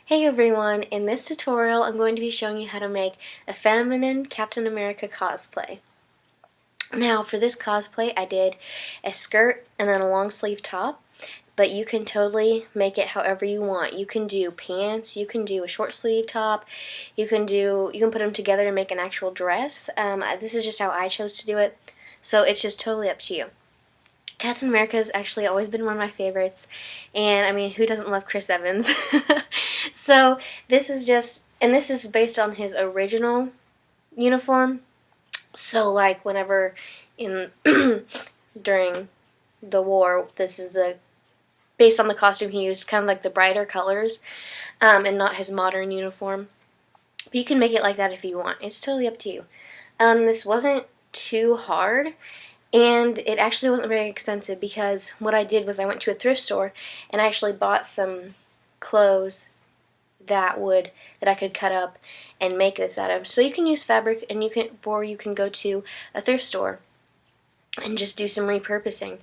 Hey everyone, in this tutorial I'm going to be showing you how to make a feminine Captain America cosplay. Now for this cosplay I did a skirt and then a long sleeve top, but you can totally make it however you want. You can do pants, you can do a short sleeve top, you can put them together to make an actual dress. This is just how I chose to do it, so it's just totally up to you. Captain America has actually always been one of my favorites, and I mean, who doesn't love Chris Evans? So this is based on his original uniform. So like whenever in during the war, this is the based on the costume he used, kind of like the brighter colors, and not his modern uniform. But you can make it like that if you want. It's totally up to you. This wasn't too hard. And it actually wasn't very expensive because what I did was I went to a thrift store and I actually bought some clothes that I could cut up and make this out of. So you can use fabric, and you can go to a thrift store and just do some repurposing.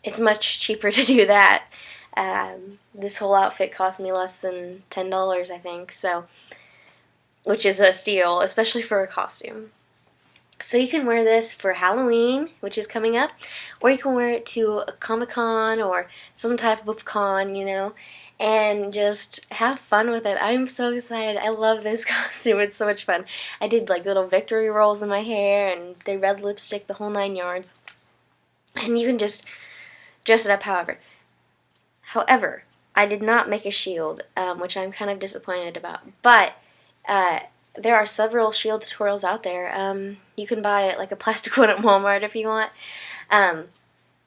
It's much cheaper to do that. This whole outfit cost me less than $10, I think, so which is a steal, especially for a costume. So you can wear this for Halloween, which is coming up, or you can wear it to a Comic-Con or some type of con, and just have fun with it. I'm so excited. I love this costume. It's so much fun. I did like little victory rolls in my hair and the red lipstick, the whole 9 yards. And you can just dress it up however. However, I did not make a shield, which I'm kind of disappointed about. But there are several shield tutorials out there. You can buy like a plastic one at Walmart if you want.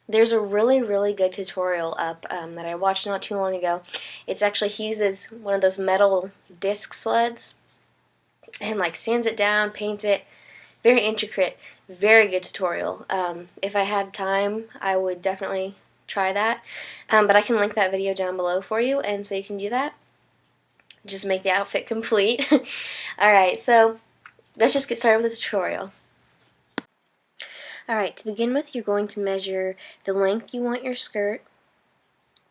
There's a really, really good tutorial up that I watched not too long ago. He uses one of those metal disc sleds and like sands it down, paints it. Very intricate, very good tutorial. If I had time, I would definitely try that. But I can link that video down below for you, and so you can do that. Just make the outfit complete. Alright, so let's just get started with the tutorial. Alright, to begin with, you're going to measure the length you want your skirt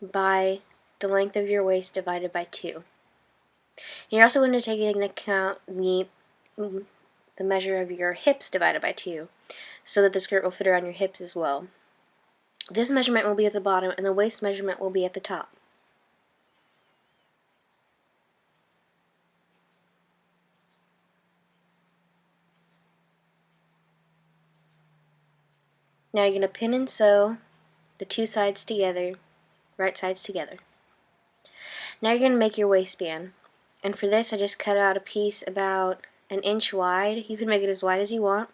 by the length of your waist divided by 2. And you're also going to take into account the measure of your hips divided by 2, so that the skirt will fit around your hips as well. This measurement will be at the bottom, and the waist measurement will be at the top. Now you're going to pin and sew the two sides together, right sides together. Now you're going to make your waistband. And for this I just cut out a piece about 1 inch wide. You can make it as wide as you want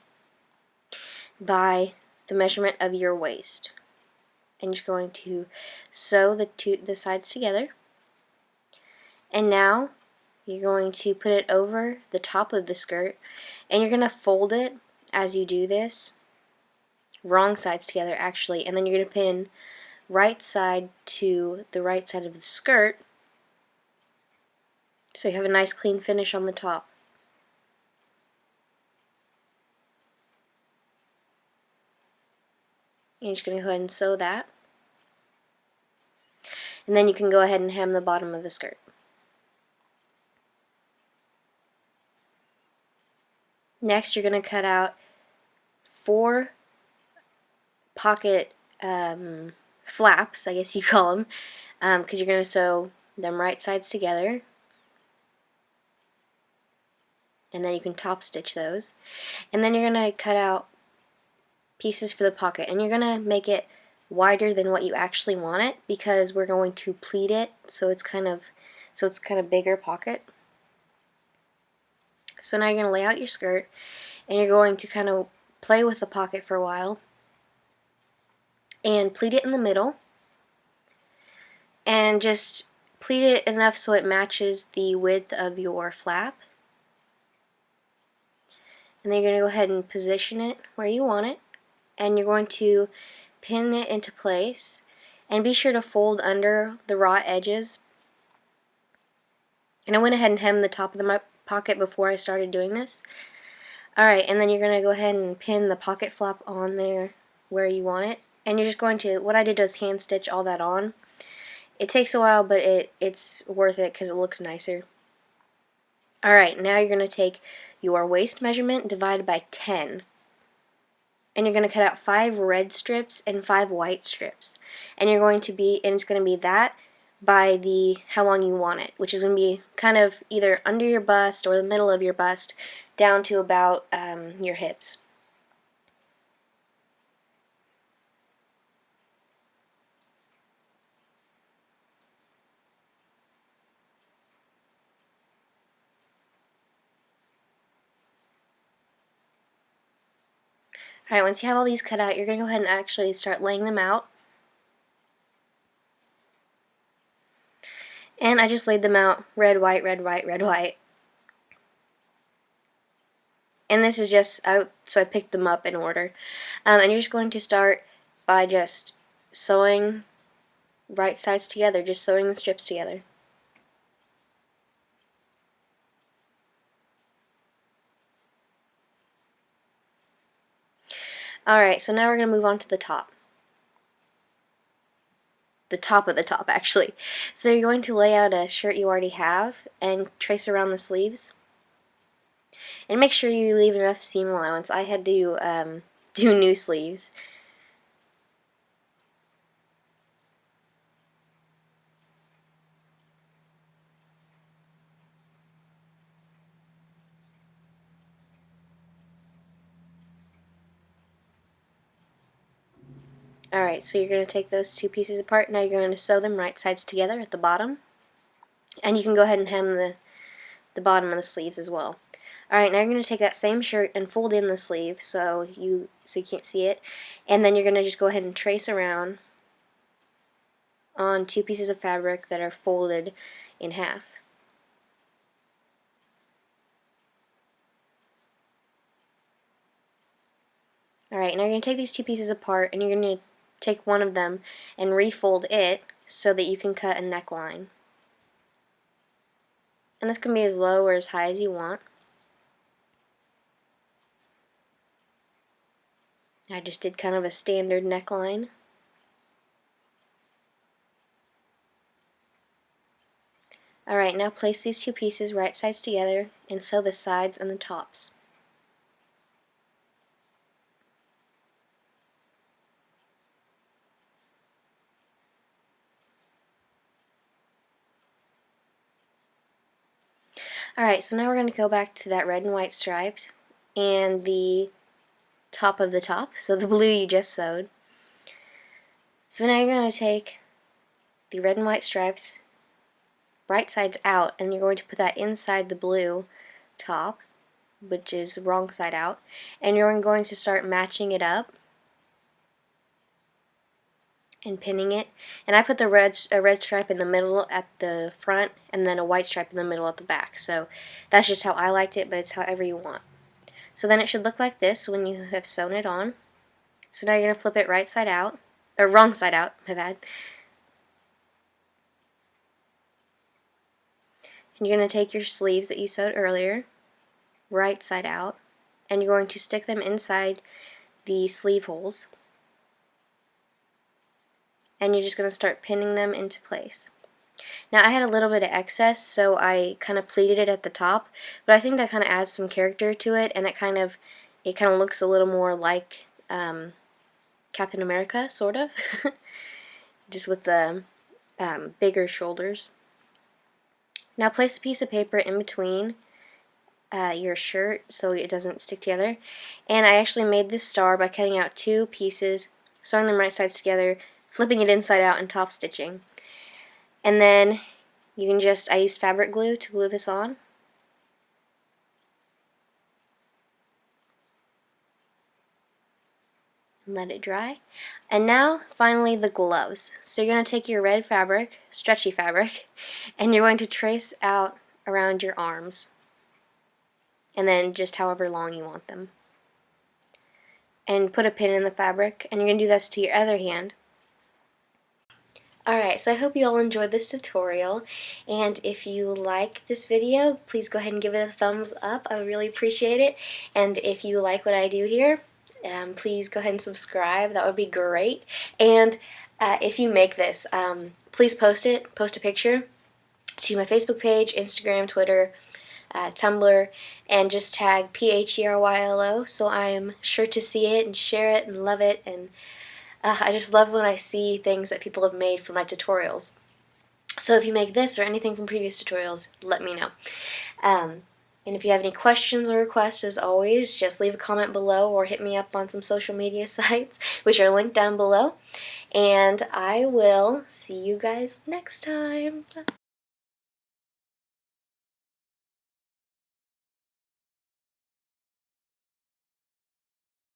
by the measurement of your waist. And you're going to sew the sides together. And now you're going to put it over the top of the skirt, and you're going to fold it as you do this. Wrong sides together actually, and then you're going to pin right side to the right side of the skirt so you have a nice clean finish on the top. You're just going to go ahead and sew that, and then you can go ahead and hem the bottom of the skirt. Next you're going to cut out 4 pocket flaps, I guess you call them, because you're going to sew them right sides together, and then you can top stitch those. And then you're going to cut out pieces for the pocket, and you're going to make it wider than what you actually want it, because we're going to pleat it so it's kind of bigger pocket. So now you're going to lay out your skirt, and you're going to kind of play with the pocket for a while and pleat it in the middle, and just pleat it enough so it matches the width of your flap. And then you're going to go ahead and position it where you want it, and you're going to pin it into place, and be sure to fold under the raw edges. And I went ahead and hemmed the top of the pocket before I started doing this. Alright, and then you're going to go ahead and pin the pocket flap on there where you want it. And you're just going to, what I did was hand stitch all that on. It takes a while, but it's worth it because it looks nicer. Alright, now you're going to take your waist measurement divided by 10. And you're going to cut out 5 red strips and 5 white strips. And it's going to be that by the how long you want it, which is going to be kind of either under your bust or the middle of your bust down to about your hips. Alright, once you have all these cut out, you're going to go ahead and actually start laying them out. And I just laid them out red, white, red, white, red, white. And this is just, so I picked them up in order. And you're just going to start by just sewing right sides together, just sewing the strips together. Alright, so now we're going to move on to the top. The top of the top, actually. So you're going to lay out a shirt you already have and trace around the sleeves. And make sure you leave enough seam allowance. I had to do new sleeves. Alright, so you're going to take those two pieces apart. Now you're going to sew them right sides together at the bottom. And you can go ahead and hem the bottom of the sleeves as well. Alright, now you're going to take that same shirt and fold in the sleeve so you can't see it. And then you're going to just go ahead and trace around on 2 pieces of fabric that are folded in half. Alright, now you're going to take these 2 pieces apart and you're going to take one of them and refold it so that you can cut a neckline. And this can be as low or as high as you want. I just did kind of a standard neckline. Alright, now place these 2 pieces right sides together and sew the sides and the tops. Alright, so now we're going to go back to that red and white stripes and the top of the top, so the blue you just sewed. So now you're going to take the red and white stripes, right sides out, and you're going to put that inside the blue top, which is wrong side out, and you're going to start matching it up and pinning it. And I put a red stripe in the middle at the front and then a white stripe in the middle at the back. So that's just how I liked it, but it's however you want. So then it should look like this when you have sewn it on. So now you're going to flip it right side out, or wrong side out, my bad. And you're going to take your sleeves that you sewed earlier, right side out, and you're going to stick them inside the sleeve holes. And you're just going to start pinning them into place. Now I had a little bit of excess, so I kind of pleated it at the top, but I think that kind of adds some character to it, and it kind of looks a little more like Captain America, sort of, just with the bigger shoulders. Now place a piece of paper in between your shirt so it doesn't stick together, and I actually made this star by cutting out 2 pieces, sewing them right sides together, flipping it inside out and top stitching. And then you can I used fabric glue to glue this on. Let it dry. And now, finally, the gloves. So you're going to take your red fabric, stretchy fabric, and you're going to trace out around your arms. And then just however long you want them. And put a pin in the fabric, and you're going to do this to your other hand. Alright, so I hope you all enjoyed this tutorial, and if you like this video, please go ahead and give it a thumbs up. I would really appreciate it. And if you like what I do here, please go ahead and subscribe. That would be great. And if you make this, please post it. Post a picture to my Facebook page, Instagram, Twitter, Tumblr, and just tag PHERYLO so I'm sure to see it and share it and love it. And I just love when I see things that people have made for my tutorials. So if you make this or anything from previous tutorials, let me know. And if you have any questions or requests, as always, just leave a comment below or hit me up on some social media sites, which are linked down below. And I will see you guys next time.